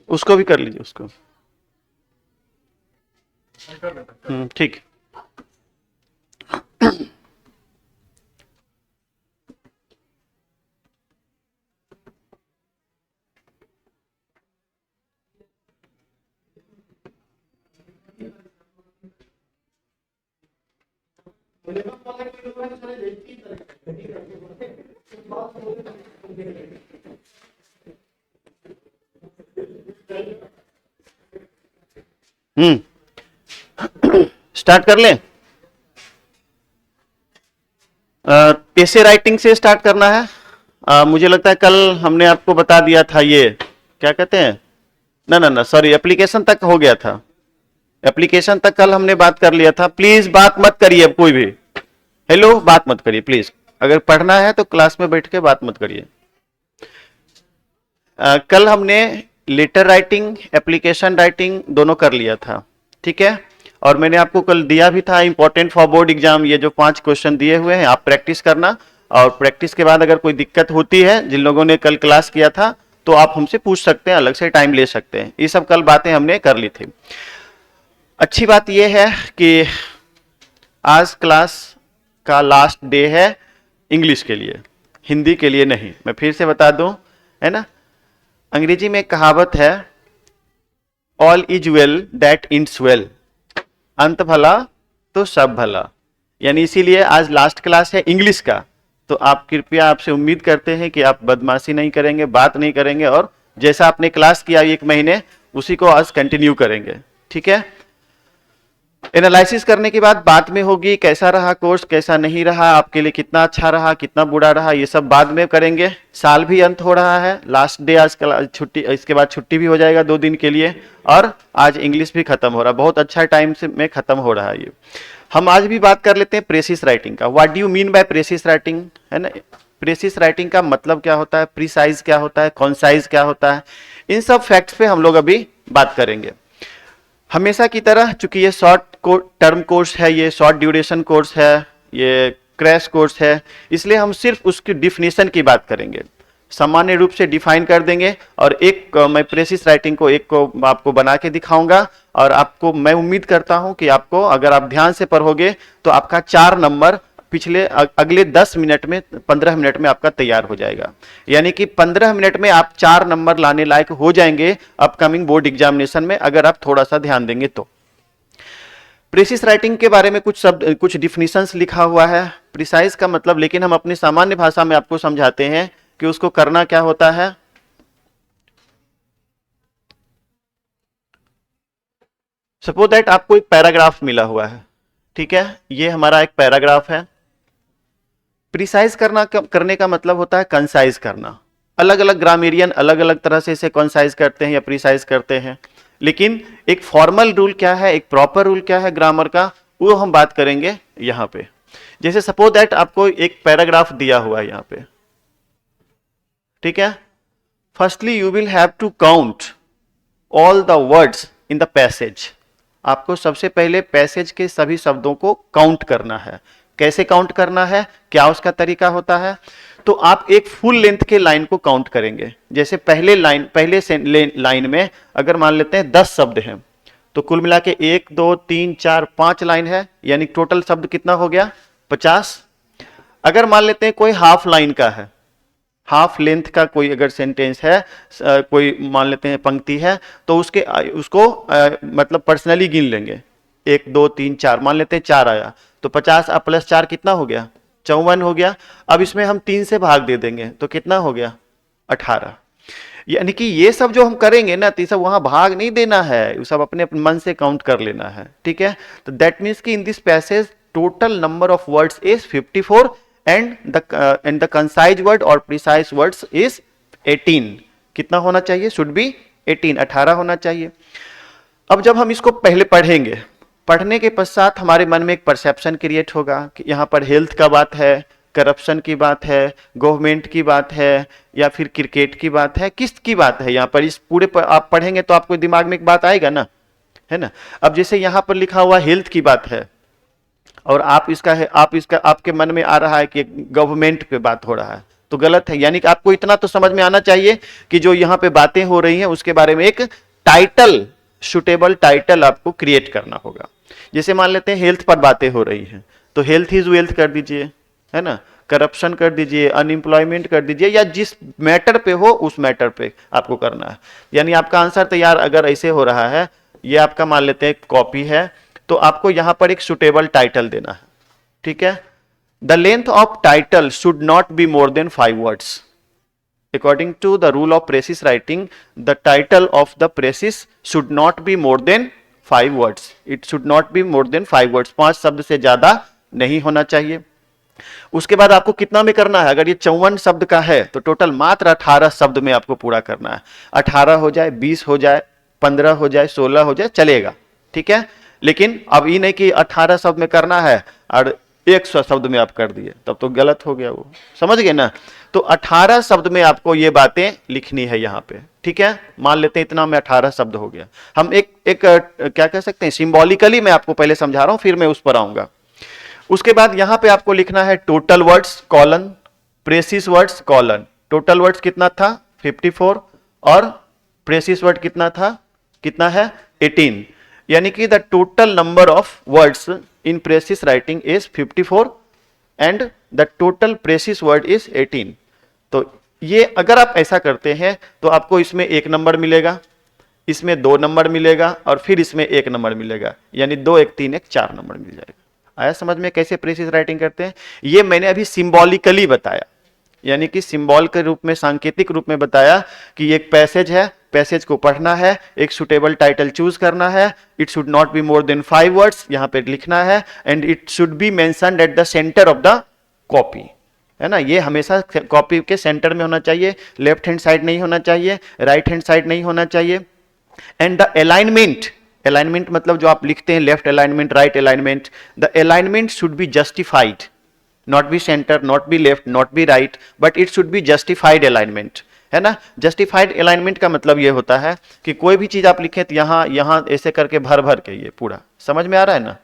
उसको भी कर लीजिए उसको। ठीक। स्टार्ट कर लें। ऐसे राइटिंग से स्टार्ट करना है। मुझे लगता है कल हमने आपको बता दिया था, ये क्या कहते हैं, ना ना ना सॉरी, एप्लीकेशन तक हो गया था। एप्लीकेशन तक कल हमने बात कर लिया था। प्लीज बात मत करिए अब कोई भी। हेलो, बात मत करिए प्लीज। अगर पढ़ना है तो क्लास में बैठ के बात मत करिए। कल हमने लेटर राइटिंग, एप्लीकेशन राइटिंग दोनों कर लिया था, ठीक है। और मैंने आपको कल दिया भी था इंपॉर्टेंट फॉर बोर्ड एग्जाम, ये जो 5 क्वेश्चन दिए हुए हैं आप प्रैक्टिस करना। और प्रैक्टिस के बाद अगर कोई दिक्कत होती है, जिन लोगों ने कल क्लास किया था, तो आप हमसे पूछ सकते हैं, अलग से टाइम ले सकते हैं। ये सब कल बातें हमने कर ली थी। अच्छी बात यह है कि आज क्लास का लास्ट डे है इंग्लिश के लिए, हिंदी के लिए नहीं। मैं फिर से बता दूं, है ना, अंग्रेजी में एक कहावत है, all is well that ends well, अंत भला तो सब भला। यानी इसीलिए आज लास्ट क्लास है इंग्लिश का। तो आप कृपया, आपसे उम्मीद करते हैं कि आप बदमाशी नहीं करेंगे, बात नहीं करेंगे, और जैसा आपने क्लास किया 1 महीने उसी को आज कंटिन्यू करेंगे, ठीक है। एनालिसिस करने के बाद बात में होगी कैसा रहा कोर्स, कैसा नहीं रहा, आपके लिए कितना अच्छा रहा, कितना बुरा रहा, ये सब बाद में करेंगे। साल भी अंत हो रहा है, लास्ट डे आज छुट्टी, इसके बाद छुट्टी भी हो जाएगा 2 दिन के लिए, और आज इंग्लिश भी खत्म हो रहा है, बहुत अच्छा टाइम से में खत्म हो रहा है ये। हम आज भी बात कर लेते हैं प्रेसिस राइटिंग का। What do you mean by precious writing, है ना। प्रेसिस राइटिंग का मतलब क्या होता है, प्रिसाइज क्या होता है, कॉन्साइज क्या होता है, इन सब फैक्ट्स पे हम लोग अभी बात करेंगे। हमेशा की तरह, चूंकि ये शॉर्ट टर्म कोर्स है, ये शॉर्ट ड्यूरेशन कोर्स है, ये क्रैश कोर्स है, इसलिए हम सिर्फ उसकी डिफिनेशन की बात करेंगे, सामान्य रूप से डिफाइन कर देंगे। और एक मैं प्रेसिस राइटिंग को एक को आपको बना के दिखाऊंगा, और आपको मैं उम्मीद करता हूं कि आपको, अगर आप ध्यान से पढ़ोगे तो आपका 4 नंबर पिछले अगले 10 मिनट में, 15 मिनट में आपका तैयार हो जाएगा। यानी कि 15 मिनट में आप 4 नंबर लाने लायक हो जाएंगे अपकमिंग बोर्ड एग्जामिनेशन में, अगर आप थोड़ा सा ध्यान देंगे तो। प्रेसिस राइटिंग के बारे में कुछ शब्द, कुछ डिफिनेशंस लिखा हुआ है। प्रिसाइज का मतलब, लेकिन हम अपनी सामान्य भाषा में आपको समझाते हैं कि उसको करना क्या होता है। सपोज दैट आपको एक पैराग्राफ मिला हुआ है, ठीक है, ये हमारा एक पैराग्राफ है। प्रिसाइज करने का मतलब होता है कंसाइज करना। अलग अलग ग्रामेरियन अलग अलग तरह से इसे कंसाइज करते हैं या प्रिसाइज करते हैं, लेकिन एक फॉर्मल रूल क्या है, एक प्रॉपर रूल क्या है ग्रामर का, वो हम बात करेंगे यहां पे। जैसे सपोज दैट आपको एक पैराग्राफ दिया हुआ है यहां पे, ठीक है। Firstly you will have to count all the words in the passage. आपको सबसे पहले पैसेज के सभी शब्दों को काउंट करना है। कैसे काउंट करना है, क्या उसका तरीका होता है, तो आप एक फुल लेंथ के लाइन को काउंट करेंगे। जैसे पहले लाइन में अगर मान लेते हैं 10 शब्द हैं, तो कुल मिला के 1 2 3 4 5 लाइन है, यानी टोटल शब्द कितना हो गया, 50। अगर मान लेते हैं कोई हाफ लाइन का है, हाफ लेंथ का कोई अगर सेंटेंस है, कोई मान लेते हैं पंक्ति है, तो उसको मतलब पर्सनली गिन लेंगे। 1 2 3 4 मान लेते हैं 4 आया, तो 50 प्लस 4 कितना हो गया, 54 हो गया। अब इसमें हम 3 से भाग दे देंगे तो कितना हो गया, 18। यानी कि ये सब जो हम करेंगे ना, तो सब वहां भाग नहीं देना है, सब अपने अपने मन से काउंट कर लेना है, ठीक है। तो दैट मीन्स कि in this passage total number of words is 54 and the concise word और precise words is 18। कितना होना चाहिए, should be 18, 18 होना चाहिए। अब जब हम इसको पहले पढ़ेंगे, पढ़ने के पश्चात हमारे मन में एक परसेप्शन क्रिएट होगा कि यहाँ पर हेल्थ का बात है, करप्शन की बात है, गवर्नमेंट की बात है, या फिर क्रिकेट की बात है, किस की बात है यहाँ पर। इस पूरे पर आप पढ़ेंगे तो आपको दिमाग में एक बात आएगा ना, है ना। अब जैसे यहाँ पर लिखा हुआ हेल्थ की बात है, और आपके मन में आ रहा है कि गवर्नमेंट पे बात हो रहा है, तो गलत है। यानी कि आपको इतना तो समझ में आना चाहिए कि जो यहाँ पे बातें हो रही हैं उसके बारे में एक टाइटल, सुटेबल टाइटल आपको क्रिएट करना होगा। जैसे मान लेते हैं हेल्थ पर बातें हो रही हैं, तो हेल्थ इज वेल्थ कर दीजिए, है ना, करप्शन कर दीजिए, अनएम्प्लॉयमेंट कर दीजिए, या जिस मैटर पे हो उस मैटर पे आपको करना है। यानी आपका आंसर तैयार अगर ऐसे हो रहा है, ये आपका मान लेते हैं कॉपी है, तो आपको यहां पर एक सुटेबल टाइटल देना है, ठीक है। The length of title should not be more than 5 words. According to the rule of precis writing, the title of the precis should not be more than 5 words. It should not be more than 5 words. 5 शब्द से ज्यादा नहीं होना चाहिए। उसके बाद आपको कितना में करना है, अगर ये 54 शब्द का है तो टोटल मात्र 18 शब्द में आपको पूरा करना है। 18 हो जाए, 20 हो जाए, 15 हो जाए, 16 हो जाए, चलेगा, ठीक है। लेकिन अब ये नहीं कि 18 शब्द में करना है और 100 शब्द में आप कर दिए, तब तो गलत हो गया वो, समझ गए ना। तो 18 शब्द में आपको ये बातें लिखनी है यहाँ पे, ठीक है। मान लेते हैं इतना में 18 शब्द हो गया। हम एक क्या कह सकते हैं, सिंबॉलिकली मैं आपको पहले समझा रहा हूं, फिर मैं उस पर आऊंगा। उसके बाद यहां पे आपको लिखना है total words colon, precious words colon. Total words कितना था 54 और प्रेसिस वर्ड कितना था, कितना है 18। यानी कि the total number of words in precious writing is 54 and the total precious word is 18। तो ये अगर आप ऐसा करते हैं तो आपको इसमें 1 नंबर मिलेगा, इसमें 2 नंबर मिलेगा और फिर इसमें 1 नंबर मिलेगा, यानी 2 1 3 1 4 नंबर मिल जाएगा। आया समझ में कैसे प्रेसिस राइटिंग करते हैं? ये मैंने अभी सिंबॉलिकली बताया, यानी कि सिंबल के रूप में, सांकेतिक रूप में बताया कि एक पैसेज है, पैसेज को पढ़ना है, एक सुटेबल टाइटल चूज करना है, it should not be more than 5 words यहां पे लिखना है, and it should B mentioned at the centre of the copy, है ना। ये हमेशा कॉपी के सेंटर में होना चाहिए, लेफ्ट हैंड साइड नहीं होना चाहिए, राइट हैंड साइड नहीं होना चाहिए। एंड द अलाइनमेंट, अलाइनमेंट मतलब जो आप लिखते हैं left alignment, right alignment, the alignment should be justified, not be centre, not be left, not be right, but it should be justified alignment, है ना। जस्टिफाइड अलाइनमेंट का मतलब ये होता है कि कोई भी चीज आप लिखें तो यहां ऐसे करके भर भर के, ये पूरा समझ में आ रहा है ना।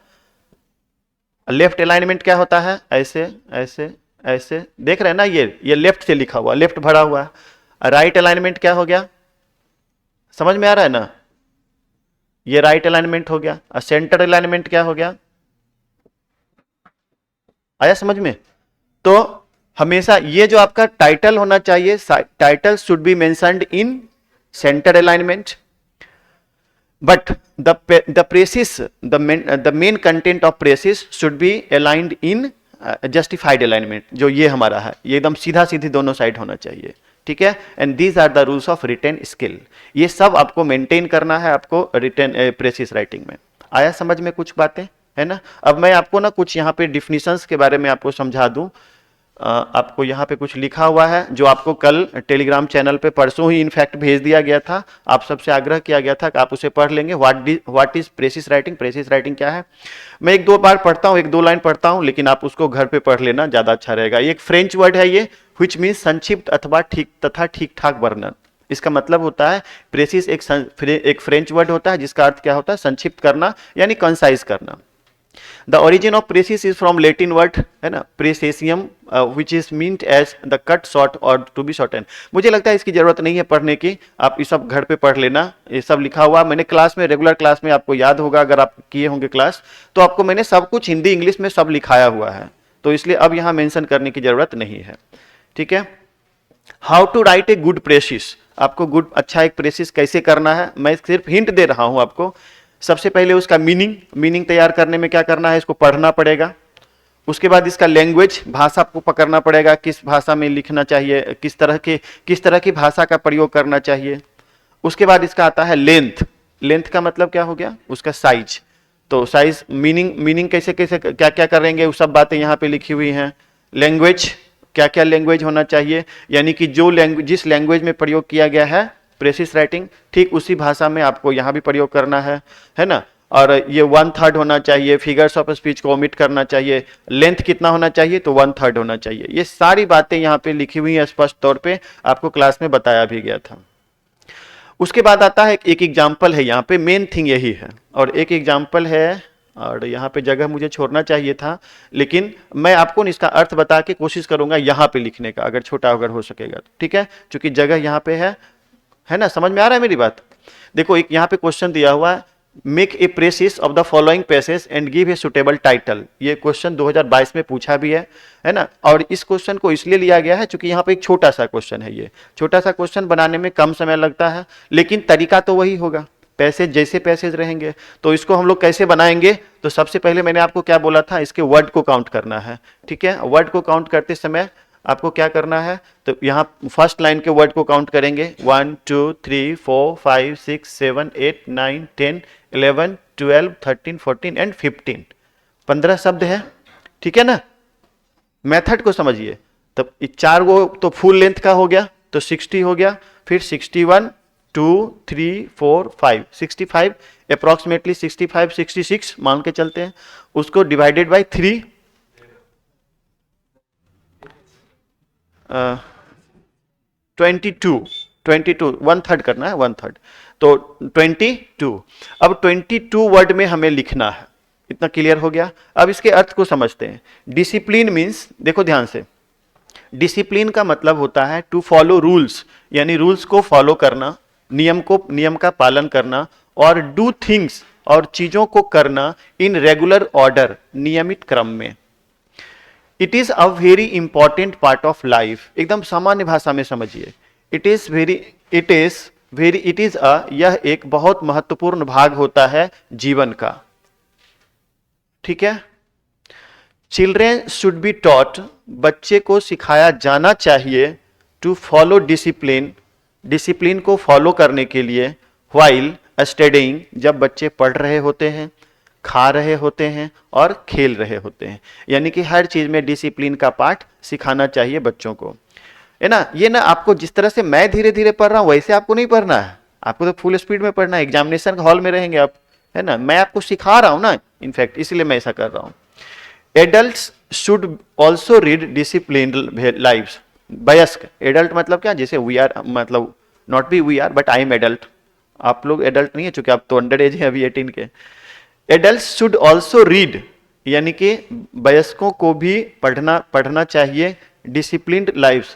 लेफ्ट अलाइनमेंट क्या होता है, ऐसे ऐसे ऐसे, देख रहे हैं ना, ये लेफ्ट से लिखा हुआ, लेफ्ट भरा हुआ है। राइट अलाइनमेंट क्या हो गया, समझ में आ रहा है ना, ये राइट अलाइनमेंट हो गया। और सेंटर अलाइनमेंट क्या हो गया, आया समझ में। तो हमेशा ये जो आपका टाइटल होना चाहिए, title should be mentioned in centre alignment, but the precis, the main content of precis should be aligned in justified alignment। जो ये हमारा है, ये एकदम सीधा सीधी दोनों साइड होना चाहिए, ठीक है। And these are the rules of written skill, ये सब आपको मेंटेन करना है आपको रिटेन प्रेसिस राइटिंग में। आया समझ में कुछ बातें, है ना। अब मैं आपको ना कुछ यहाँ पे डिफिनीशंस के बारे में आपको समझा दूं। आपको यहाँ पे कुछ लिखा हुआ है जो आपको कल टेलीग्राम चैनल पे परसों ही इनफैक्ट भेज दिया गया था, आप सबसे आग्रह किया गया था कि आप उसे पढ़ लेंगे। What is precious writing, precious writing क्या है। मैं 1-2 बार पढ़ता हूँ, 1-2 लाइन पढ़ता हूँ, लेकिन आप उसको घर पे पढ़ लेना, ज्यादा अच्छा रहेगा। ये एक फ्रेंच वर्ड है, ये व्हिच मीन्स संक्षिप्त अथवा ठीक तथा ठीक ठाक वर्णन। इसका मतलब होता है प्रेसिस एक फ्रेंच वर्ड होता है जिसका अर्थ क्या होता है, संक्षिप्त करना यानी कंसाइज करना। The origin of precis is from Latin word, है ना, praecisum, which is meaned as the cut short और टू बी शॉर्टन। मुझे लगता है इसकी जरूरत नहीं है पढ़ने की, आप ये सब घर पे पढ़ लेना, ये सब लिखा हुआ मैंने क्लास में, रेगुलर क्लास में आपको याद होगा, अगर आप किए होंगे क्लास तो आपको मैंने सब कुछ हिंदी इंग्लिश में सब लिखाया हुआ है, तो इसलिए अब यहाँ मेंशन करने की जरूरत नहीं है, ठीक है। How to write a good precis, आपको गुड अच्छा एक प्रेसिस कैसे करना है, मैं सिर्फ हिंट दे रहा हूं आपको। सबसे पहले उसका मीनिंग तैयार करने में क्या करना है, इसको पढ़ना पड़ेगा। उसके बाद इसका लैंग्वेज, भाषा को पकड़ना पड़ेगा, किस भाषा में लिखना चाहिए, किस तरह की भाषा का प्रयोग करना चाहिए। उसके बाद इसका आता है लेंथ का मतलब क्या हो गया, उसका साइज। तो साइज, मीनिंग कैसे क्या क्या करेंगे, वो सब बातें यहाँ पे लिखी हुई हैं। लैंग्वेज, क्या क्या लैंग्वेज होना चाहिए, यानी कि जिस लैंग्वेज में प्रयोग किया गया है प्रेसिस राइटिंग, ठीक उसी भाषा में आपको यहाँ भी प्रयोग करना है ना। और ये 1/3 होना चाहिए, फिगर्स ऑफ स्पीच को ओमिट करना चाहिए। लेंथ कितना होना चाहिए, तो 1/3 होना चाहिए। ये सारी बातें यहाँ पे लिखी हुई हैं, स्पष्ट तौर पे आपको क्लास में बताया भी गया था। उसके बाद आता है एक एग्जाम्पल है, यहाँ पे मेन थिंग यही है, और एक एग्जाम्पल है और यहाँ पे जगह मुझे छोड़ना चाहिए था, लेकिन मैं आपको इसका अर्थ बता के कोशिश करूंगा यहाँ पे लिखने का, अगर छोटा अगर हो सकेगा तो, ठीक है, क्योंकि जगह यहाँ पे है ना, समझ में आ रहा है मेरी बात। देखो एक यहाँ पे क्वेश्चन दिया हुआ है, make a precious of the following passage and give a suitable title. ये क्वेश्चन 2022 में पूछा भी है ना, और इस क्वेश्चन को इसलिए लिया गया है क्योंकि यहाँ पे एक छोटा सा क्वेश्चन है। ये छोटा सा क्वेश्चन बनाने में कम समय लगता है, लेकिन तरीका तो वही होगा, पैसेज जैसे पैसेज रहेंगे। तो इसको हम लोग कैसे बनाएंगे, तो सबसे पहले मैंने आपको क्या बोला था, इसके वर्ड को काउंट करना है, ठीक है। वर्ड को काउंट करते समय आपको क्या करना है, तो यहाँ फर्स्ट लाइन के वर्ड को काउंट करेंगे, 1 2 3 4 5 6 7 8 9 10 11 12 13 14 एंड 15, 15 शब्द है, ठीक है ना। मेथड को समझिए, तब चार गो तो फुल लेंथ का हो गया, तो 60 हो गया, फिर 61 2 3 4 5 65, अप्रोक्सीमेटली 65 66 मान के चलते हैं, उसको डिवाइडेड बाय 3, 22 1/3 करना है, 1/3, तो 22। अब 22 वर्ड में हमें लिखना है, इतना क्लियर हो गया। अब इसके अर्थ को समझते हैं। डिसिप्लिन मीन्स, देखो ध्यान से, डिसिप्लिन का मतलब होता है टू फॉलो रूल्स, यानी रूल्स को फॉलो करना, नियम का पालन करना, और डू थिंग्स, और चीजों को करना इन रेगुलर ऑर्डर, नियमित क्रम में। It is a very important part of life, एकदम सामान्य भाषा में समझिए, इट इज यह एक बहुत महत्वपूर्ण भाग होता है जीवन का, ठीक है। चिल्ड्रेन शुड बी टॉट, बच्चे को सिखाया जाना चाहिए, टू फॉलो डिसिप्लिन, डिसिप्लिन को फॉलो करने के लिए, व्हाइल स्टडीइंग, जब बच्चे पढ़ रहे होते हैं, खा रहे होते हैं और खेल रहे होते हैं, यानी कि हर चीज में डिसिप्लिन का पाठ सिखाना चाहिए बच्चों को, है ना। ये ना आपको जिस तरह से मैं धीरे धीरे पढ़ रहा हूं वैसे आपको नहीं पढ़ना है, आपको तो फुल स्पीड में पढ़ना है, एग्जामिनेशन हॉल में रहेंगे आप, है ना, मैं आपको सिखा रहा हूं ना, इनफैक्ट इसलिए मैं ऐसा कर रहा हूं। Adults should also read disciplined lives, वयस्क, एडल्ट मतलब क्या, जैसे वी आर, मतलब not be we are but I am adult, आप लोग एडल्ट नहीं है चूंकि आप तो अंडर एज है अभी 18 के। एडल्ट शुड ऑल्सो रीड, यानी कि वयस्कों को भी पढ़ना चाहिए डिसिप्लिन्ड लाइव्स,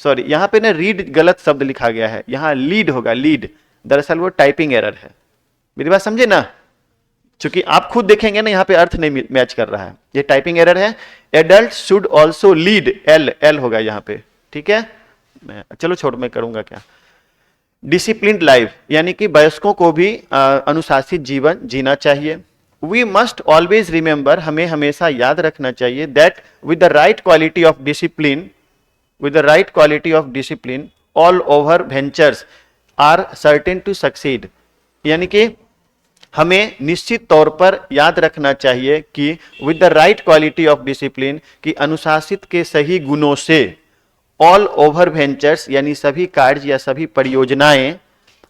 सॉरी यहाँ पे ना रीड गलत शब्द लिखा गया है, यहाँ लीड होगा, लीड, दरअसल वो टाइपिंग एरर है, मेरी बात समझे ना, चूंकि आप खुद देखेंगे ना यहाँ पे अर्थ नहीं मैच कर रहा है, ये टाइपिंग एरर है। Adult should also lead, L होगा यहाँ पे, ठीक है, चलो छोड़, मैं करूंगा क्या, डिसिप्लिन्ड लाइफ, यानी कि वयस्कों को भी अनुशासित जीवन जीना चाहिए। वी मस्ट ऑलवेज रिमेंबर, हमें हमेशा याद रखना चाहिए, that with the right quality of discipline all over ventures are certain to succeed, यानी कि हमें निश्चित तौर पर याद रखना चाहिए कि with the right quality of discipline, की अनुशासित के सही गुणों से, ऑल ओवर वेंचर्स, यानी सभी कार्य या सभी परियोजनाएं,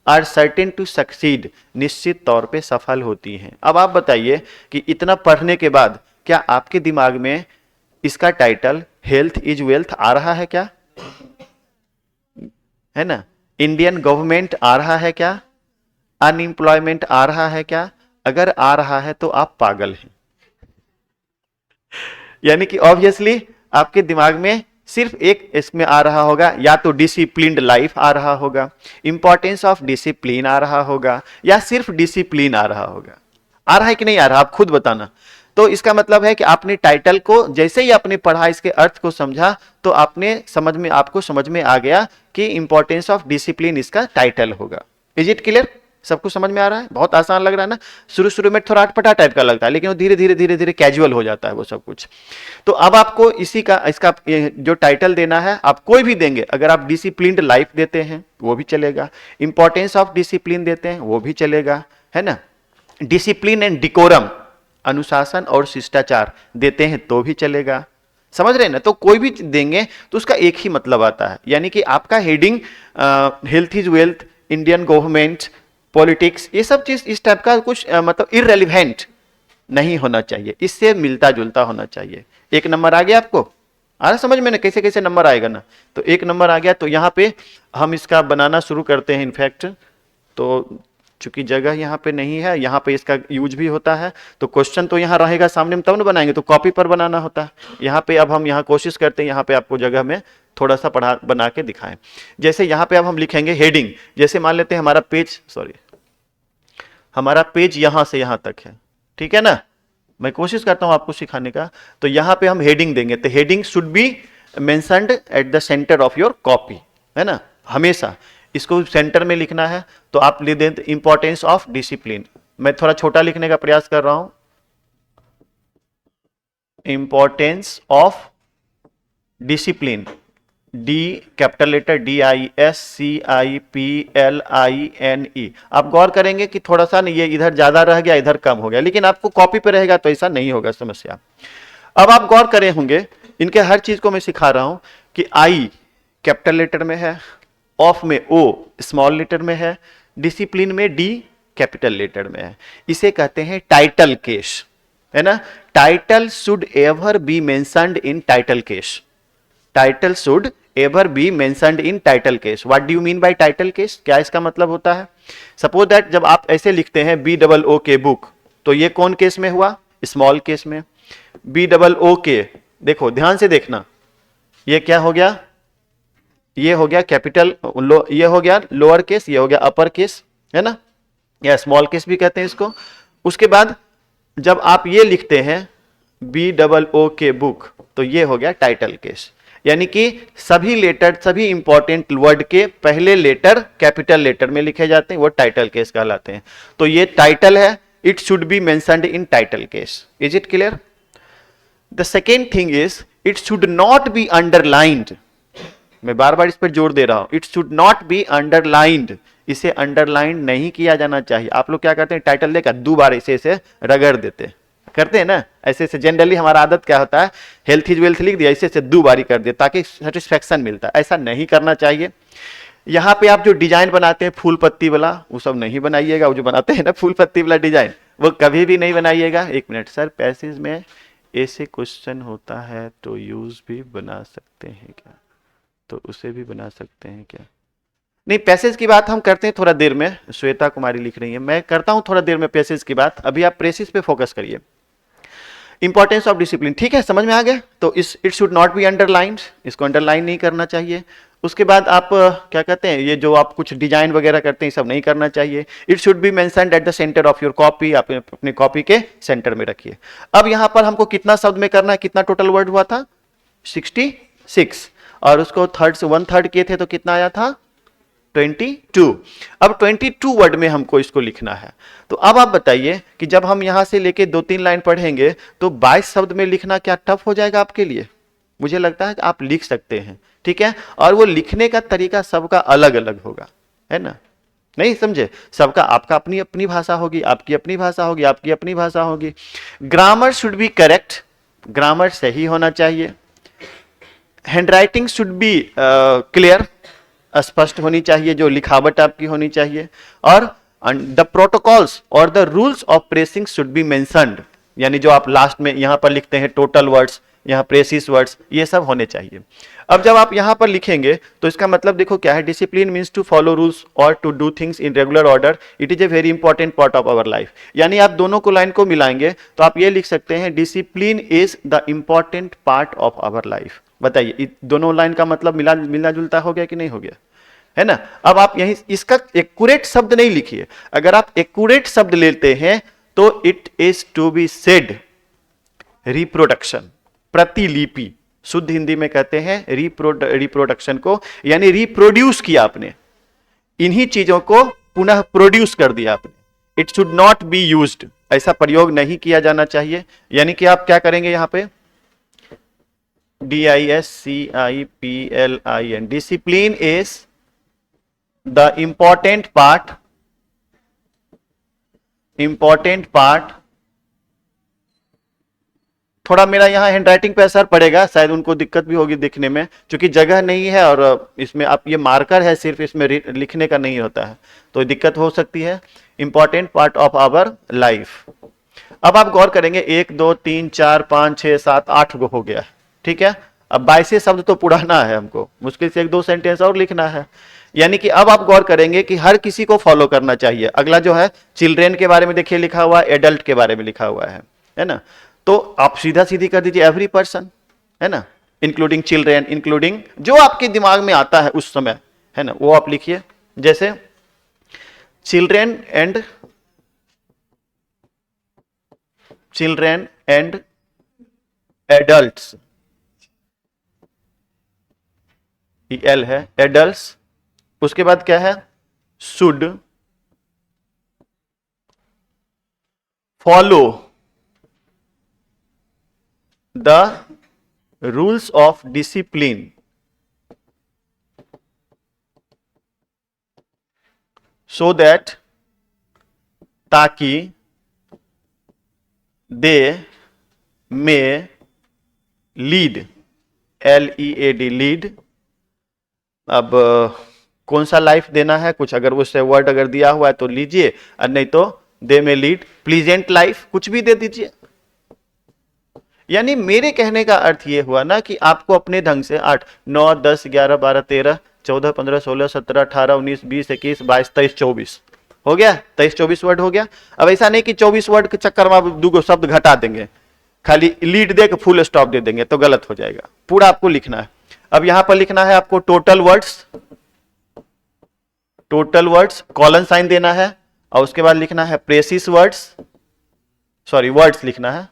आर सर्टेन टू सक्सीड, निश्चित तौर पे सफल होती हैं। अब आप बताइए कि इतना पढ़ने के बाद क्या आपके दिमाग में इसका टाइटल हेल्थ इज वेल्थ आ रहा है क्या, है ना, इंडियन गवर्नमेंट आ रहा है क्या, अनएम्प्लॉयमेंट आ रहा है क्या, अगर आ रहा है तो आप पागल हैं, यानी कि ऑब्वियसली आपके दिमाग में सिर्फ एक इसमें आ रहा होगा, या तो डिसिप्लिन्ड लाइफ आ रहा होगा, इंपॉर्टेंस ऑफ डिसिप्लिन आ रहा होगा, या सिर्फ डिसिप्लिन आ रहा होगा। आ रहा है कि नहीं आ रहा, आप खुद बताना। तो इसका मतलब है कि आपने टाइटल को जैसे ही आपने पढ़ा, इसके अर्थ को समझा, तो आपको समझ में आ गया कि इंपॉर्टेंस ऑफ डिसिप्लिन इसका टाइटल होगा। इज इट क्लियर, सबको समझ में आ रहा है, बहुत आसान लग रहा है ना, शुरू में थोड़ा अटपटा टाइप का लगता है, लेकिन वो धीरे धीरे कैजुअल हो जाता है वो सब कुछ। तो अब आपको इसका जो टाइटल देना है, आप कोई भी देंगे, अगर आप डिसिप्लिन्ड लाइफ देते हैं वो भी चलेगा, इंपॉर्टेंस ऑफ डिसिप्लिन देते हैं वो भी चलेगा, है ना, डिसिप्लिन एंड डिकोरम, अनुशासन और शिष्टाचार देते हैं तो भी चलेगा, समझ रहे हैं ना। तो कोई भी देंगे तो उसका एक ही मतलब आता है, यानी कि आपका heading health is wealth, Indian government, politics, ये सब चीज इस टाइप का कुछ मतलब इररेलेवेंट नहीं होना चाहिए, इससे मिलता जुलता होना चाहिए। एक नंबर आ गया आपको, आ रहा समझ में ना कैसे कैसे नंबर आएगा ना, तो एक नंबर आ गया। तो यहाँ पे हम इसका बनाना शुरू करते हैं इनफैक्ट। तो चूंकि जगह यहाँ पे नहीं है, यहाँ पे इसका यूज भी होता है, तो क्वेश्चन तो यहाँ रहेगा सामने में, तब ना बनाएंगे, तो कॉपी पर बनाना होता है। यहाँ पे अब हम यहाँ कोशिश करते हैं यहाँ पे आपको जगह में थोड़ा सा बना के दिखाएं। जैसे यहाँ पे अब हम लिखेंगे हेडिंग, जैसे मान लेते हैं हमारा पेज, हमारा पेज यहाँ से यहाँ तक है, ठीक है ना, मैं कोशिश करता हूं आपको सिखाने का। तो यहां पे हम हेडिंग देंगे, तो heading should be mentioned at the centre of your copy, है ना, हमेशा इसको सेंटर में लिखना है। तो आप लिख दें इंपॉर्टेंस ऑफ डिसिप्लिन, मैं थोड़ा छोटा लिखने का प्रयास कर रहा हूं, importance of discipline, D capital letter DISCIPLINE। आप गौर करेंगे कि थोड़ा सा ये इधर ज्यादा रह गया, इधर कम हो गया, लेकिन आपको कॉपी पे रहेगा तो ऐसा नहीं होगा समस्या। अब आप गौर करे होंगे, इनके हर चीज को मैं सिखा रहा हूं कि आई कैपिटल लेटर में है, ऑफ में O स्मॉल लेटर में है, डिसिप्लिन में D कैपिटल लेटर में है। इसे कहते हैं टाइटल केस, है ना। Title should ever be mentioned in title case, title should ever be mentioned in title case. What do you mean by title case, क्या इसका मतलब होता है? सपोज दैट जब आप ऐसे लिखते हैं BOOK बुक, तो ये कौन केस में हुआ? स्मॉल केस में। BOOK, देखो ध्यान से देखना, ये क्या हो गया? ये हो गया कैपिटल, ये हो गया लोअर केस, ये हो गया अपर केस, है ना, या स्मॉल केस भी कहते हैं इसको। उसके बाद जब आप ये लिखते हैं BOOK बुक, तो ये हो गया टाइटल केस, यानी कि सभी लेटर, सभी इंपॉर्टेंट वर्ड के पहले लेटर कैपिटल लेटर में लिखे जाते हैं, वो टाइटल केस कहलाते हैं। तो ये टाइटल है, it should B mentioned in title case. Is it clear? The second thing is it should not be underlined, मैं बार बार इस पर जोर दे रहा हूं, it should not be underlined, इसे अंडरलाइन नहीं किया जाना चाहिए। आप लोग क्या करते हैं, टाइटल लेकर दो बार इसे रगड़ देते, करते हैं ना, ऐसे से जनरली हमारा आदत क्या होता है, हेल्थ इज वेल्थ लिख दिया, ऐसे से दो बारी कर दिया ताकि सेटिस्फेक्शन मिलता है। ऐसा नहीं करना चाहिए। यहाँ पे आप जो डिजाइन बनाते हैं फूल पत्ती वाला, वो सब नहीं बनाइएगा, वो जो बनाते हैं ना फूल पत्ती वाला डिजाइन, वो कभी भी नहीं बनाइएगा। एक मिनट सर, पैसेज में ऐसे क्वेश्चन होता है तो यूज भी बना सकते हैं क्या? तो उसे भी बना सकते हैं क्या? नहीं, पैसेज की बात हम करते हैं थोड़ा देर में, श्वेता कुमारी लिख रही है, मैं करता हूं थोड़ा देर में पैसेज की बात, अभी आप प्रेसिस पे फोकस करिए। इंपॉर्टेंस ऑफ डिसिप्लिन, ठीक है, समझ में आ गया। तो it should not be underlined, इसको अंडरलाइन नहीं करना चाहिए। उसके बाद आप क्या कहते हैं, ये जो आप कुछ डिजाइन वगैरह करते हैं, सब नहीं करना चाहिए। It should B mentioned at the centre of your copy, आप अपने कॉपी के सेंटर में रखिए। अब यहां पर हमको कितना शब्द में करना है, कितना टोटल वर्ड हुआ था? 66, और उसको थर्ड से 1/3 किए थे तो कितना आया था? 22। अब 22 वर्ड में हमको इसको लिखना है। तो अब आप बताइए कि जब हम यहां से लेके 2-3 लाइन पढ़ेंगे तो 22 शब्द में लिखना क्या टफ हो जाएगा आपके लिए? मुझे लगता है कि आप लिख सकते हैं, ठीक है। और वो लिखने का तरीका सबका अलग अलग होगा, है ना, नहीं समझे? सबका, आपका अपनी अपनी भाषा होगी, आपकी अपनी भाषा होगी, आपकी अपनी भाषा होगी। Grammar should be correct, grammar सही होना चाहिए। हैंडराइटिंग शुड बी क्लियर, स्पष्ट होनी चाहिए, जो लिखावट आपकी होनी चाहिए। और द प्रोटोकॉल्स और the rules of pressing should be mentioned, यानी जो आप लास्ट में यहां पर लिखते हैं टोटल वर्ड्स, यहाँ प्रेसिस वर्ड्स, ये सब होने चाहिए। अब जब आप यहां पर लिखेंगे तो इसका मतलब देखो क्या है, discipline means to follow rules और to do things in regular order, it is a very important part of our life. यानी आप दोनों को लाइन को मिलाएंगे तो आप ये लिख सकते हैं, discipline is the important part of our life. बताइए, दोनों लाइन का मतलब मिलना जुलता हो गया कि नहीं हो गया, है ना। अब आप यहीं इसका एक्यूरेट शब्द नहीं लिखिए, अगर आप एक्यूरेट शब्द लेते हैं तो it is to be said reproduction, प्रतिलिपि, शुद्ध हिंदी में कहते हैं रिप्रोडक्शन को, यानी रिप्रोड्यूस किया आपने, इन्हीं चीजों को पुनः प्रोड्यूस कर दिया आपने। It should not be used, ऐसा प्रयोग नहीं किया जाना चाहिए। यानी कि आप क्या करेंगे यहां पे, DISCIPLIN, discipline is the important part. थोड़ा मेरा यहाँ हैंडराइटिंग पे असर पड़ेगा, शायद उनको दिक्कत भी होगी दिखने में, क्योंकि जगह नहीं है और इसमें आप ये मार्कर है सिर्फ, इसमें लिखने का नहीं होता है, तो दिक्कत हो सकती है। Important part of our life. अब आप गौर करेंगे 1 2 3 4 5 6 7 8 गो हो गया, ठीक है। अब 22 शब्द तो पुराना है, हमको मुश्किल से 1-2 सेंटेंस और लिखना है। यानी कि अब आप गौर करेंगे कि हर किसी को फॉलो करना चाहिए। अगला जो है चिल्ड्रेन के बारे में देखिए लिखा हुआ, एडल्ट के बारे में लिखा हुआ है ना। तो आप सीधा सीधी कर दीजिए एवरी पर्सन, है ना, इंक्लूडिंग चिल्ड्रेन, इंक्लूडिंग जो आपके दिमाग में आता है उस समय, है ना, वो आप लिखिए। जैसे चिल्ड्रेन एंड एडल्ट्स, एल है एडल्ट्स, उसके बाद क्या है, should follow the rules of discipline so that, ताकि दे मे लीड, LEAD लीड। अब कौन सा लाइफ देना है, कुछ अगर उससे वर्ड अगर दिया हुआ है तो लीजिए, और नहीं तो दे में लीड प्लीजेंट लाइफ, कुछ भी दे दीजिए। यानी मेरे कहने का अर्थ ये हुआ ना कि आपको अपने ढंग से 8, 9, 10, 11, 12, 13, 14, 15, 16, 17, 18, 19, 20, 21, 22, 23, 24 हो गया, 23-24 वर्ड हो गया। अब ऐसा नहीं कि 24 वर्ड के चक्कर में आप 2 शब्द घटा देंगे, खाली लीड दे के फुल स्टॉप दे देंगे तो गलत हो जाएगा, पूरा आपको लिखना है। अब यहां पर लिखना है आपको टोटल वर्ड्स कॉलन साइन देना है, और उसके बाद लिखना है प्रेसिस वर्ड्स, वर्ड्स लिखना है,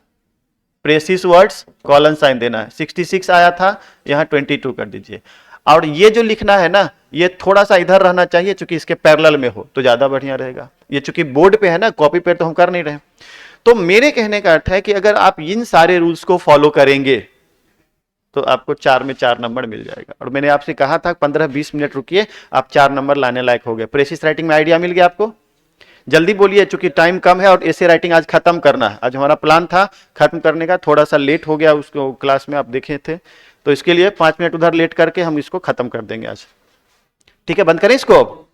प्रेसिस वर्ड्स कॉलन साइन देना है। 66 आया था, यहां 22 कर दीजिए। और ये जो लिखना है ना, ये थोड़ा सा इधर रहना चाहिए, चूंकि इसके पैरेलल में हो तो ज्यादा बढ़िया रहेगा। ये चूंकि बोर्ड पे है ना, कॉपी पे तो हम कर नहीं रहे। तो मेरे कहने का अर्थ है कि अगर आप इन सारे रूल्स को फॉलो करेंगे तो आपको 4 में 4 नंबर मिल जाएगा। और मैंने आपसे कहा था 15-20 मिनट रुकिए, आप 4 नंबर लाने लायक हो गए। प्रेसिस राइटिंग में आइडिया मिल गया आपको? जल्दी बोलिए, चूंकि टाइम कम है और ऐसे राइटिंग आज खत्म करना है। आज हमारा प्लान था खत्म करने का, थोड़ा सा लेट हो गया, उसको क्लास में आप देखे थे, तो इसके लिए 5 मिनट उधर लेट करके हम इसको खत्म कर देंगे आज। ठीक है, बंद करें इसको। अब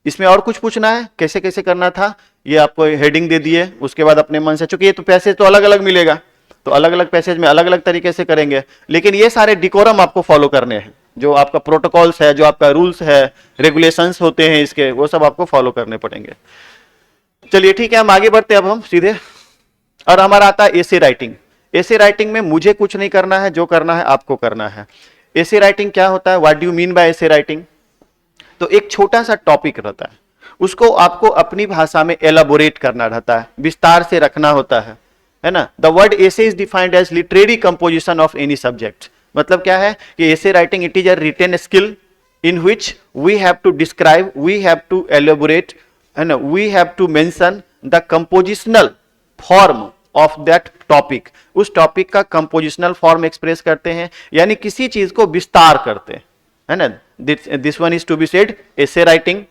इसमें और कुछ पूछना है, कैसे कैसे करना था, ये आपको हेडिंग दे दिए, उसके बाद अपने मन से, चूंकि ये तो पैसेज तो अलग अलग मिलेगा, तो अलग अलग पैसेज में अलग अलग तरीके से करेंगे, लेकिन ये सारे डिकोरम आपको फॉलो करने हैं, जो आपका प्रोटोकॉल्स है, जो आपका रूल्स है, रेगुलेशंस होते हैं इसके, वो सब आपको फॉलो करने पड़ेंगे। चलिए ठीक है, हम आगे बढ़ते हैं अब हम सीधे। और हमारा आता है एसे राइटिंग। एसे राइटिंग में मुझे कुछ नहीं करना है, जो करना है आपको करना है। एसे राइटिंग क्या होता है, what do you mean by essay writing? तो एक छोटा सा टॉपिक रहता है, उसको आपको अपनी भाषा में एलाबोरेट करना रहता है, विस्तार से रखना होता है ना। The word essay is defined as literary composition of any subject. मतलब क्या है कि essay writing it is a written skill in which we have to describe, we have to elaborate, है ना, we have to mention the compositional form of that topic. उस topic का compositional form express करते हैं, यानी किसी चीज को विस्तार करते हैं, है ना। This one is to be said essay writing.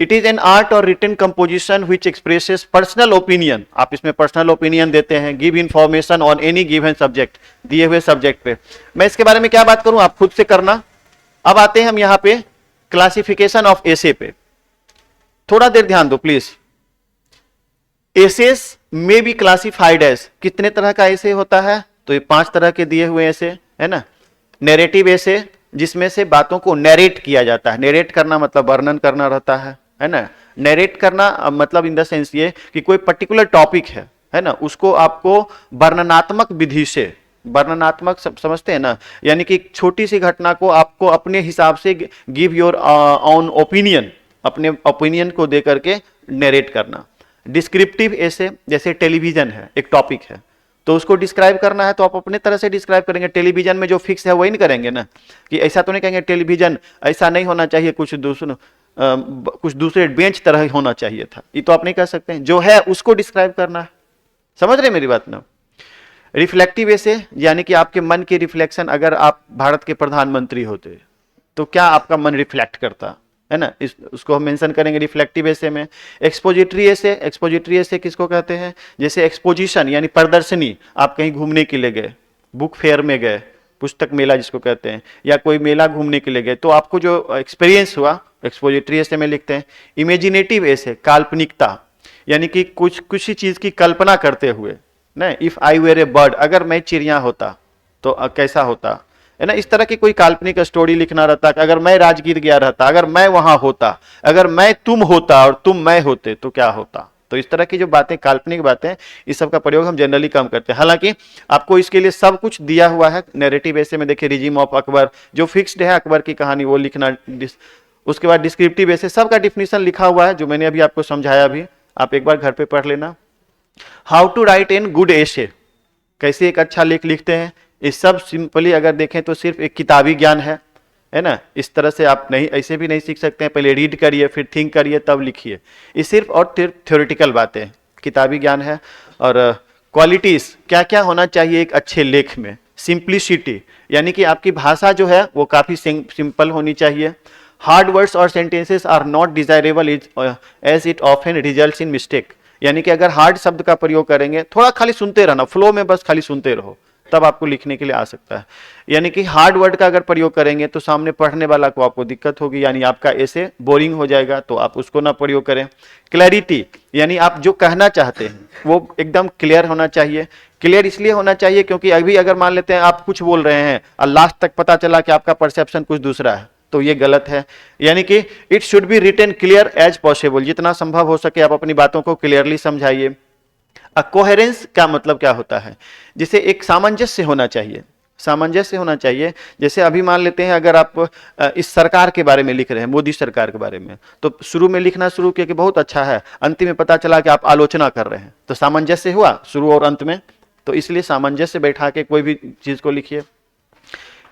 It is an art और written composition which expresses personal opinion. आप इसमें पर्सनल ओपिनियन देते हैं, give information on any given subject, दिए हुए सब्जेक्ट पे। मैं इसके बारे में क्या बात करूं, आप खुद से करना। अब आते हैं हम यहां पे क्लासिफिकेशन ऑफ एसे पे, थोड़ा देर ध्यान दो प्लीज। एसेस में बी क्लासिफाइड एज, कितने तरह का एसे होता है, तो ये 5 तरह के दिए हुए एसे, है ना। नैरेटिव एसे, जिसमें से बातों को नैरेट किया जाता है। नैरेट करना मतलब वर्णन करना रहता है ना। नैरेट करना मतलब इन द सेंस ये कि कोई पर्टिकुलर टॉपिक है ना, उसको आपको वर्णनात्मक विधि से, वर्णनात्मक समझते हैं ना, यानी कि छोटी सी घटना को आपको अपने हिसाब से गिव योर ऑन ओपिनियन, अपने ओपिनियन को दे करके नैरेट करना। डिस्क्रिप्टिव ऐसे, जैसे टेलीविजन है, एक टॉपिक है, तो उसको डिस्क्राइब करना है तो आप अपने तरह से डिस्क्राइब करेंगे। टेलीविजन में जो फिक्स है वही नहीं करेंगे ना, कि ऐसा तो नहीं कहेंगे टेलीविजन ऐसा नहीं होना चाहिए, कुछ दूसरे बेंच तरह होना चाहिए था, ये तो आप नहीं कह सकते हैं। जो है उसको डिस्क्राइब करना है, समझ रहे मेरी बात ना। रिफ्लेक्टिव ऐसे, यानी कि आपके मन की रिफ्लेक्शन, अगर आप भारत के प्रधानमंत्री होते तो क्या आपका मन रिफ्लेक्ट करता, है ना, उसको हम मेंशन करेंगे रिफ्लेक्टिव ऐसे में। एक्सपोजिटरी ऐसे, एक्सपोजिटरी ऐसे किसको कहते हैं, जैसे एक्सपोजिशन यानी प्रदर्शनी, आप कहीं घूमने के लिए गए, बुक फेयर में गए, पुस्तक मेला जिसको कहते हैं, या कोई मेला घूमने के लिए गए, तो आपको जो एक्सपीरियंस हुआ एक्सपोजिटरी ऐसे में लिखते हैं। इमेजिनेटिव ऐसे, काल्पनिकता, यानी कि किसी चीज की कल्पना करते हुए ना। If I were a bird, अगर मैं चिड़िया होता तो कैसा होता, है ना। इस तरह की कोई काल्पनिक स्टोरी लिखना रहता कि अगर मैं राजगीर गया रहता, अगर मैं वहां होता, अगर मैं तुम होता और तुम मैं होते तो क्या होता। तो इस तरह की जो बातें, काल्पनिक बातें, इस सब का प्रयोग हम जनरली कम करते हैं। हालांकि आपको इसके लिए सब कुछ दिया हुआ है नैरेटिव ऐसे में। देखिए रिजिम ऑफ अकबर जो फिक्स्ड है, अकबर की कहानी वो लिखना, उसके बाद डिस्क्रिप्टिव ऐसे सबका डिफिनीशन लिखा हुआ है जो मैंने अभी आपको समझाया भी, आप एक बार घर पे पढ़ लेना। How to write in good essay, कैसे एक अच्छा लेख लिखते हैं, ये सब सिंपली अगर देखें तो सिर्फ एक किताबी ज्ञान है ना। इस तरह से आप नहीं, ऐसे भी नहीं सीख सकते हैं, पहले रीड करिए फिर थिंक करिए तब लिखिए। ये सिर्फ और थ्योरेटिकल बातें हैं, किताबी ज्ञान है। और क्वालिटीज क्या क्या होना चाहिए एक अच्छे लेख में, सिंप्लिसिटी यानी कि आपकी भाषा जो है वो काफी सिंपल होनी चाहिए। हार्ड वर्ड्स और sentences are not desirable as it often results in mistake, यानी कि अगर हार्ड शब्द का प्रयोग करेंगे, थोड़ा खाली सुनते रहना, फ्लो में बस खाली सुनते रहो, तब आपको लिखने के लिए आ सकता है। यानी कि हार्ड वर्ड का अगर प्रयोग करेंगे तो सामने पढ़ने वाला को आपको दिक्कत होगी, यानी आपका ऐसे बोरिंग हो जाएगा, तो आप उसको ना प्रयोग करें। क्लैरिटी यानी आप जो कहना चाहते हैं वो एकदम क्लियर होना चाहिए। क्लियर इसलिए होना चाहिए क्योंकि अभी अगर मान लेते हैं आप कुछ बोल रहे हैं और लास्ट तक पता चला कि आपका परसेप्शन कुछ दूसरा है, तो ये गलत है। यानी कि it should be written clear as possible, जितना संभव हो सके आप अपनी बातों को क्लियरली समझाइए। कोहेरेंस का मतलब क्या होता है, जिसे एक सामंजस्य होना चाहिए, सामंजस्य होना चाहिए। जैसे अभी मान लेते हैं अगर आप इस सरकार के बारे में लिख रहे हैं, मोदी सरकार के बारे में, तो शुरू में लिखना शुरू किया कि बहुत अच्छा है, अंत में पता चला कि आप आलोचना कर रहे हैं, तो सामंजस्य हुआ शुरू और अंत में। तो इसलिए सामंजस्य बैठा के कोई भी चीज को लिखिए।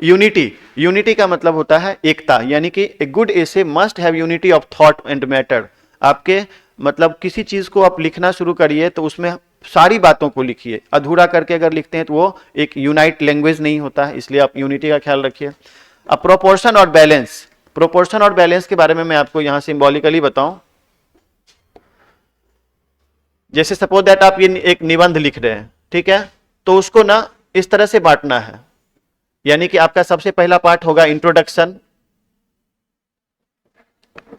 यूनिटी, यूनिटी का मतलब होता है एकता, यानी कि a good essay must have unity of thought and matter. आपके मतलब किसी चीज को आप लिखना शुरू करिए तो उसमें सारी बातों को लिखिए, अधूरा करके अगर लिखते हैं तो वो एक यूनाइट लैंग्वेज नहीं होता है, इसलिए आप यूनिटी का ख्याल रखिए। अब प्रोपोर्शन और बैलेंस, प्रोपोर्शन और बैलेंस के बारे में मैं आपको यहां सिंबॉलिकली बताऊं। जैसे सपोज दैट आप ये एक निबंध लिख रहे हैं, ठीक है, तो उसको ना इस तरह से बांटना है, यानी कि आपका सबसे पहला पार्ट होगा इंट्रोडक्शन,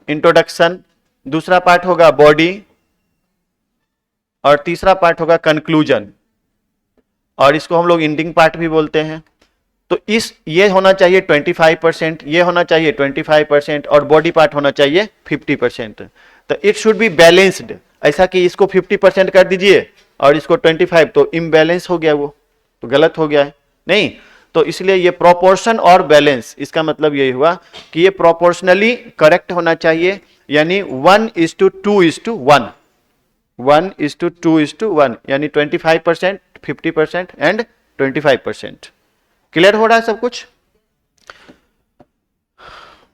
इंट्रोडक्शन, दूसरा पार्ट होगा बॉडी, और तीसरा पार्ट होगा कंक्लूजन, और इसको हम लोग एंडिंग पार्ट भी बोलते हैं। तो इस ये होना चाहिए 25%, ये होना चाहिए 25%, और बॉडी पार्ट होना चाहिए 50%। तो इट शुड बी बैलेंस्ड, ऐसा कि इसको 50% कर दीजिए और इसको 25, तो इम्बैलेंस हो गया, वो तो गलत हो गया है नहीं। तो इसलिए ये प्रोपोर्शन और बैलेंस, इसका मतलब यही हुआ कि ये प्रोपोर्शनली करेक्ट होना चाहिए, यानी 1:2:1, 1:2:1, यानी 25%, 50% एंड 25%। क्लियर हो रहा है सब कुछ।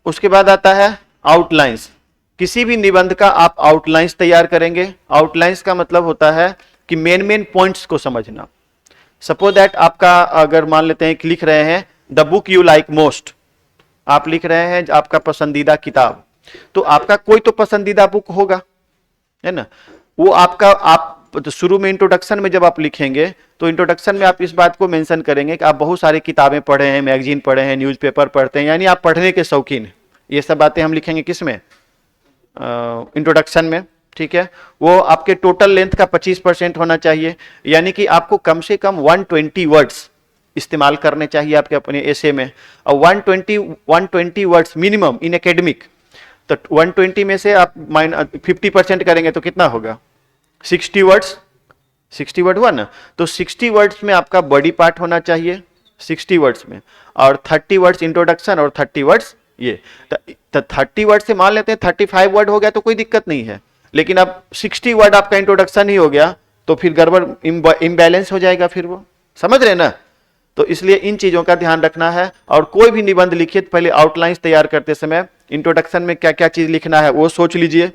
उसके बाद आता है आउटलाइंस। किसी भी निबंध का आप आउटलाइंस तैयार करेंगे। आउटलाइंस का मतलब होता है कि मेन पॉइंट्स को समझना। सपोज दैट आपका अगर मान लेते हैं कि लिख रहे हैं the book you like most, आप लिख रहे हैं आपका पसंदीदा किताब, तो आपका कोई तो पसंदीदा बुक होगा, है ना। वो आपका, आप तो शुरू में इंट्रोडक्शन में जब आप लिखेंगे तो इंट्रोडक्शन में आप इस बात को मेंशन करेंगे कि आप बहुत सारी किताबें पढ़े हैं, मैगजीन पढ़े हैं, न्यूज़पेपर पढ़ते हैं, यानी आप पढ़ने के शौकीन हैं। ये सब बातें हम लिखेंगे किसमें, इंट्रोडक्शन में, ठीक है। वो आपके टोटल लेंथ का 25% होना चाहिए, यानी कि आपको कम से कम 120 वर्ड्स इस्तेमाल करने चाहिए आपके अपने एसे में, और 120 वर्ड्स मिनिमम इन एकेडमिक। तो 120 में से आप 50% करेंगे तो कितना होगा, 60 वर्ड्स, 60 वर्ड हुआ ना। तो 60 वर्ड्स में आपका बॉडी पार्ट होना चाहिए 60 वर्ड्स में, और 30 वर्ड्स इंट्रोडक्शन और 30 वर्ड्स ये। तो 30 वर्ड से मान लेते हैं 35 वर्ड हो गया तो कोई दिक्कत नहीं है, लेकिन अब 60 वर्ड आपका इंट्रोडक्शन ही हो गया तो फिर गड़बड़, इम्बैलेंस हो जाएगा, फिर वो समझ रहे ना। तो इसलिए इन चीजों का ध्यान रखना है। और कोई भी निबंध लिखिए तो पहले आउटलाइंस तैयार करते समय इंट्रोडक्शन में क्या क्या चीज लिखना है वो सोच लीजिए,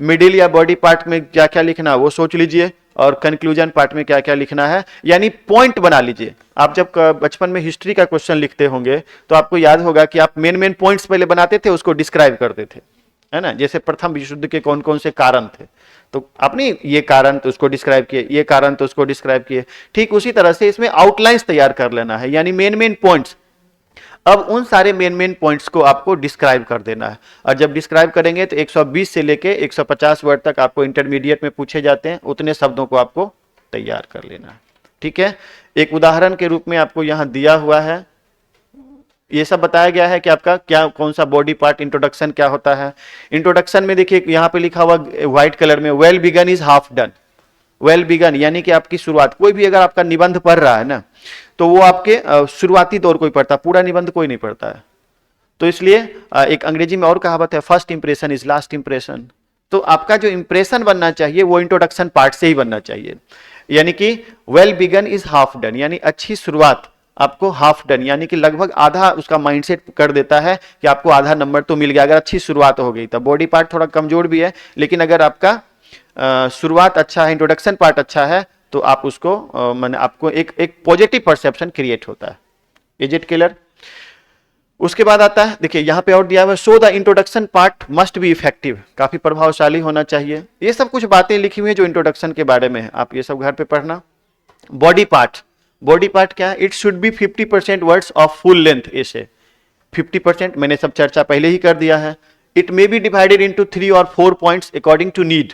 मिडिल या बॉडी पार्ट में क्या क्या लिखना है वो सोच लीजिए, और कंक्लूजन पार्ट में क्या क्या लिखना है, यानी पॉइंट बना लीजिए। आप जब बचपन में हिस्ट्री का क्वेश्चन लिखते होंगे तो आपको याद होगा कि आप मेन पॉइंट्स पहले बनाते थे, उसको डिस्क्राइब करते थे, है ना। जैसे प्रथम विश्व युद्ध के कौन कौन से कारण थे, तो आपने ये कारण तो उसको डिस्क्राइब किए, ये कारण तो उसको डिस्क्राइब किए। ठीक उसी तरह से इसमें आउटलाइंस तैयार कर लेना है, यानी मेन पॉइंट्स। अब उन सारे मेन पॉइंट्स को आपको डिस्क्राइब कर देना है, और जब डिस्क्राइब करेंगे तो 120 से लेके 150 वर्ड तक आपको इंटरमीडिएट में पूछे जाते हैं, उतने शब्दों को आपको तैयार कर लेना है, ठीक है। एक उदाहरण के रूप में आपको यहां दिया हुआ है, ये सब बताया गया है कि आपका क्या कौन सा बॉडी पार्ट, इंट्रोडक्शन क्या होता है। इंट्रोडक्शन में देखिए यहाँ पे लिखा हुआ व्हाइट कलर में, well begun is half done. Well begin यानी कि आपकी शुरुआत, कोई भी अगर आपका निबंध पढ़ रहा है ना, तो वो आपके शुरुआती दौर को ही पढ़ता है, पूरा निबंध कोई नहीं पढ़ता है। तो इसलिए एक अंग्रेजी में और कहावत है, first impression is last impression. तो आपका जो इंप्रेशन बनना चाहिए वो इंट्रोडक्शन पार्ट से ही बनना चाहिए। यानी कि well begun is half done, यानी अच्छी शुरुआत आपको हाफ डन यानी कि लगभग आधा उसका माइंडसेट कर देता है कि आपको आधा नंबर तो मिल गया अगर अच्छी शुरुआत हो गई। तो बॉडी पार्ट थोड़ा कमजोर भी है, लेकिन अगर आपका शुरुआत अच्छा है, इंट्रोडक्शन पार्ट अच्छा है, तो आप उसको मैंने आपको एक पॉजिटिव परसेप्शन क्रिएट होता है। Is it clear? उसके बाद आता है, देखिए यहां पे और दिया हुआ है, so the introduction part must be effective, काफी प्रभावशाली होना चाहिए। ये सब कुछ बातें लिखी हुई है जो इंट्रोडक्शन के बारे में है, आप ये सब घर पे पढ़ना। बॉडी पार्ट, बॉडी पार्ट क्या है? It should be 50% words of full length essay. 50% मैंने सब चर्चा पहले ही कर दिया है। It may be divided into 3 और 4 पॉइंट्स अकॉर्डिंग टू नीड।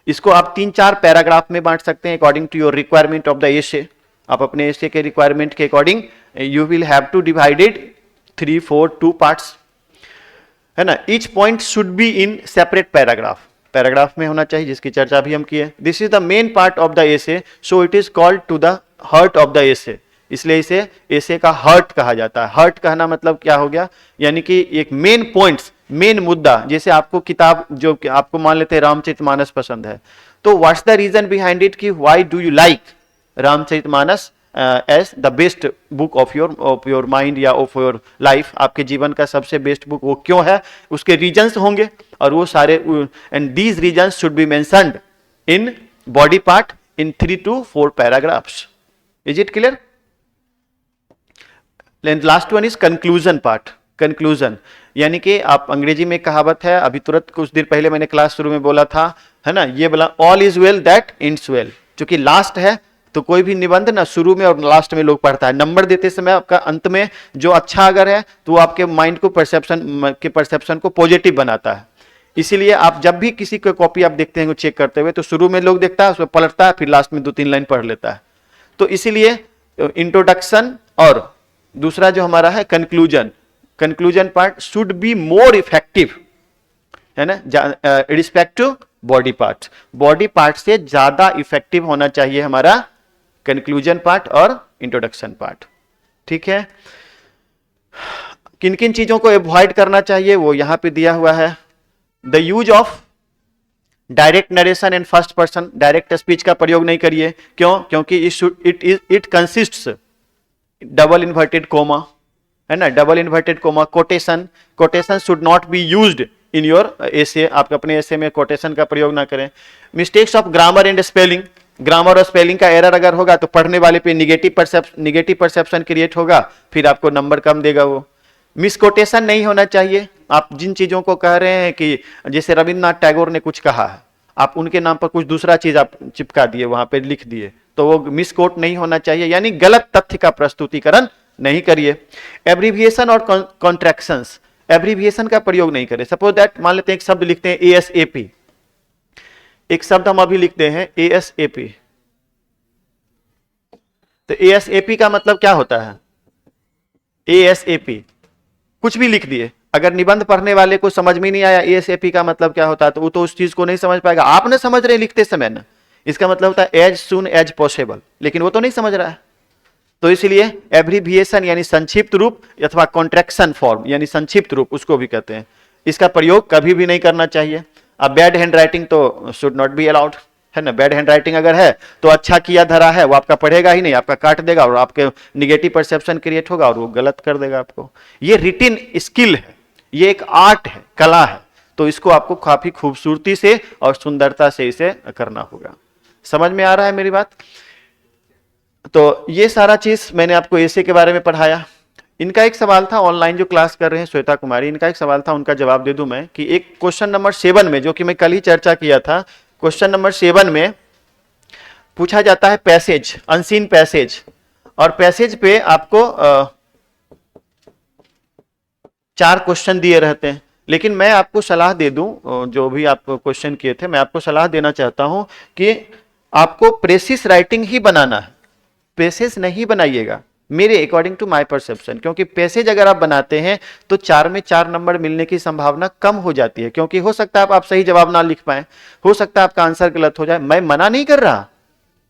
इसको आप 3-4 पैराग्राफ में बांट सकते हैं according to your requirement of the essay. आप अपने एसे के रिक्वायरमेंट के according you will have to divided 3, 4, 2 parts, है ना। Each point should be in separate paragraph, paragraph में होना चाहिए, जिसकी चर्चा भी हम किए। This is the main part of the essay, so it is called to the heart of the essay, इसलिए इसे एसे का हार्ट कहा जाता है। हार्ट कहना मतलब क्या हो गया? यानी कि एक मेन पॉइंट्स, मेन मुद्दा। जैसे आपको किताब, जो आपको मान लेते हैं रामचरितमानस पसंद है, तो what's the reason behind it कि why do you like Ramcharitmanas as the best book of your mind या ऑफ योर लाइफ, आपके जीवन का सबसे बेस्ट बुक वो क्यों है, उसके रीजंस होंगे, और वो सारे, and these reasons should be mentioned in body part in 3 to 4 paragraphs. Is it clear? Last one is conclusion part. Conclusion यानी कि आप, अंग्रेजी में कहावत है, अभी तुरंत कुछ देर पहले मैंने क्लास शुरू में बोला था, है ना, ये बोला all is well that ends well. चूंकि लास्ट है तो कोई भी निबंध ना शुरू में और लास्ट में लोग पढ़ता है, नंबर देते समय आपका अंत में जो अच्छा अगर है तो वो आपके माइंड को परसेप्शन को पॉजिटिव बनाता है। इसीलिए आप जब भी किसी को कॉपी आप देखते हैं चेक करते हुए, तो शुरू में लोग देखता है, उसमें पलटता है, फिर लास्ट में 2-3 लाइन पढ़ लेता है। तो इसीलिए इंट्रोडक्शन और दूसरा जो हमारा है conclusion, conclusion part should be more effective, है ना, respect to body part. Body part से ज्यादा इफेक्टिव होना चाहिए हमारा कंक्लूजन पार्ट और इंट्रोडक्शन पार्ट। ठीक है, किन किन चीजों को अवॉइड करना चाहिए वो यहां पे दिया हुआ है। The use of direct narration and first person, direct speech का प्रयोग नहीं करिए। क्यों? क्योंकि it consists double inverted coma, है ना, double inverted coma, quotation, quotation should not be used in your एसे। आप अपने एसे में कोटेशन का प्रयोग ना करें। Mistakes of grammar and spelling, grammar और स्पेलिंग का एरर अगर होगा तो पढ़ने वाले पे निगेटिव परसेप्शन क्रिएट होगा, फिर आपको नंबर कम देगा वो। मिसकोटेशन नहीं होना चाहिए। आप जिन चीजों को कह रहे हैं कि जैसे रविन्द्रनाथ टैगोर ने कुछ कहा है, आप उनके नाम पर कुछ दूसरा चीज आप चिपका दिए, वहां पे लिख दिए, तो वो मिसकोट नहीं होना चाहिए, यानी गलत तथ्य का प्रस्तुतिकरण नहीं करिए। एब्रीविएशन और कॉन्ट्रैक्शंस, एब्रीविएशन का प्रयोग नहीं करें। सपोज दैट, मान लेते हैं एक शब्द लिखते हैं ASAP, एक शब्द हम अभी लिखते हैं ASAP, तो ASAP का मतलब क्या होता है? ASAP कुछ भी लिख दिए, अगर निबंध पढ़ने वाले को समझ में नहीं आया ASAP का मतलब क्या होता है, तो वो तो उस चीज को नहीं समझ पाएगा। आप ना समझ रहे लिखते समय ना, इसका मतलब होता है एज सून एज पॉसिबल, लेकिन वो तो नहीं समझ रहा है। तो इसलिए एब्रीविएशन यानी संक्षिप्त रूप अथवा कॉन्ट्रैक्शन फॉर्म यानी संक्षिप्त रूप, उसको भी कहते हैं, इसका प्रयोग कभी भी नहीं करना चाहिए। अब बैड हैंड राइटिंग तो शुड नॉट बी अलाउड, है ना। बैड हैंड राइटिंग अगर है तो अच्छा किया धरा है, वो आपका पढ़ेगा ही नहीं, आपका काट देगा और आपके निगेटिव परसेप्शन क्रिएट होगा और वो गलत कर देगा आपको। ये रिटिन स्किल है, ये एक आर्ट है, कला है, तो इसको आपको काफी खूबसूरती से और सुंदरता से इसे करना होगा। समझ में आ रहा है मेरी बात? तो ये सारा चीज मैंने आपको एसे के बारे में पढ़ाया। इनका एक सवाल था, ऑनलाइन जो क्लास कर रहे हैं श्वेता कुमारी, इनका एक सवाल था, उनका जवाब दे दूं मैं कि एक क्वेश्चन नंबर 7 में, जो कि मैं कल ही चर्चा किया था, क्वेश्चन नंबर 7 में पूछा जाता है पैसेज, अनसीन पैसेज, और पैसेज पे आपको 4 क्वेश्चन दिए रहते हैं। लेकिन मैं आपको सलाह दे दूं, जो भी आप क्वेश्चन किए थे, मैं आपको सलाह देना चाहता हूं कि आपको प्रेसिस राइटिंग ही बनाना है, प्रेसिस नहीं बनाइएगा। मेरे अकॉर्डिंग टू माय परसेप्शन, क्योंकि पैसेज अगर आप बनाते हैं तो 4 में 4 नंबर मिलने की संभावना कम हो जाती है, क्योंकि हो सकता है आप सही जवाब ना लिख पाए, हो सकता है आपका आंसर गलत हो जाए। मैं मना नहीं कर रहा,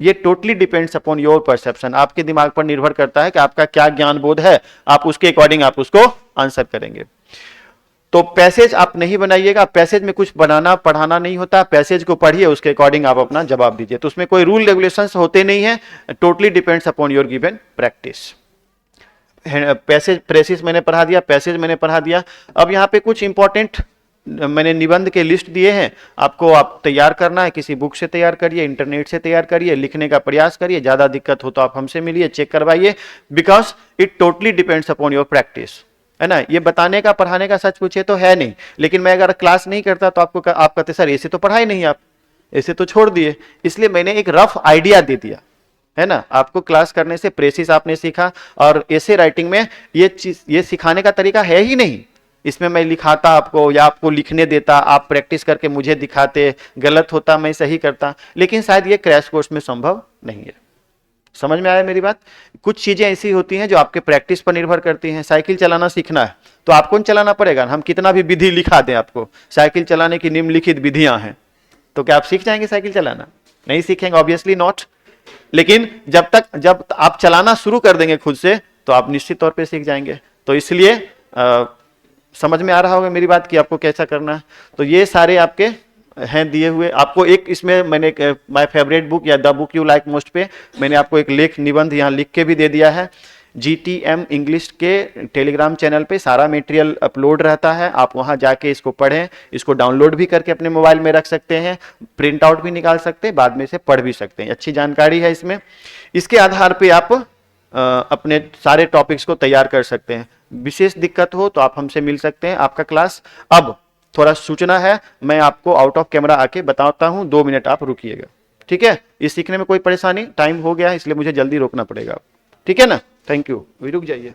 ये totally depends upon your perception, आपके दिमाग पर निर्भर करता है कि आपका क्या ज्ञान बोध है, आप उसके अकॉर्डिंग आप उसको आंसर करेंगे। तो पैसेज आप नहीं बनाइएगा, पैसेज में कुछ बनाना पढ़ाना नहीं होता, पैसेज को पढ़िए, उसके अकॉर्डिंग आप अपना जवाब दीजिए। तो उसमें कोई रूल रेगुलेशंस होते नहीं है, totally depends upon your given practice. Passage precious मैंने पढ़ा दिया, पैसेज मैंने पढ़ा दिया। अब यहाँ पे कुछ इंपॉर्टेंट मैंने निबंध के लिस्ट दिए हैं, आपको आप तैयार करना है, किसी बुक से तैयार करिए, इंटरनेट से तैयार करिए, लिखने का प्रयास करिए, ज्यादा दिक्कत हो तो आप हमसे मिलिए, चेक करवाइए, because it totally depends upon your practice, है ना। ये बताने का पढ़ाने का सच पूछे तो है नहीं, लेकिन मैं अगर क्लास नहीं करता तो आपको आप कहते सर ऐसे तो पढ़ाई नहीं, आप ऐसे तो छोड़ दिए, इसलिए मैंने एक रफ आइडिया दे दिया, है ना। आपको क्लास करने से प्रेसिस आपने सीखा, और ऐसे राइटिंग में ये चीज, ये सिखाने का तरीका है ही नहीं, इसमें मैं लिखाता आपको या आपको लिखने देता, आप प्रैक्टिस करके मुझे दिखाते, गलत होता मैं सही करता, लेकिन शायद ये क्रैश कोर्स में संभव नहीं है। समझ में आया मेरी बात। कुछ चीजें ऐसी होती हैं जो आपके प्रैक्टिस पर निर्भर करती हैं। साइकिल चलाना सीखना है तो आपको चलाना पड़ेगा, हम कितना भी विधि लिखा दें आपको, साइकिल चलाने की निम्नलिखित विधियां हैं, तो क्या आप सीख जाएंगे साइकिल चलाना? नहीं सीखेंगे, ऑब्वियसली नॉट। लेकिन जब आप चलाना शुरू कर देंगे खुद से, तो आप निश्चित तौर पे सीख जाएंगे। तो इसलिए समझ में आ रहा होगा मेरी बात कि आपको कैसा करना है। तो ये सारे आपके हैं दिए हुए। आपको एक इसमें मैंने माय फेवरेट बुक या the book you like most पे मैंने आपको एक लेख निबंध यहाँ लिख के भी दे दिया है। GTM इंग्लिश के टेलीग्राम चैनल पे सारा मटेरियल अपलोड रहता है, आप वहाँ जाके इसको पढ़ें, इसको डाउनलोड भी करके अपने मोबाइल में रख सकते हैं, प्रिंट आउट भी निकाल सकते हैं, बाद में इसे पढ़ भी सकते हैं। अच्छी जानकारी है इसमें, इसके आधार पे आप अपने सारे टॉपिक्स को तैयार कर सकते हैं। विशेष दिक्कत हो तो आप हमसे मिल सकते हैं। आपका क्लास अब थोड़ा सूचना है, मैं आपको आउट ऑफ कैमरा आके बताता हूँ, 2 मिनट आप रुकिएगा, ठीक है। इस सीखने में कोई परेशानी, टाइम हो गया है इसलिए मुझे जल्दी रोकना पड़ेगा, ठीक है ना। थैंक यू, रुक जाइए।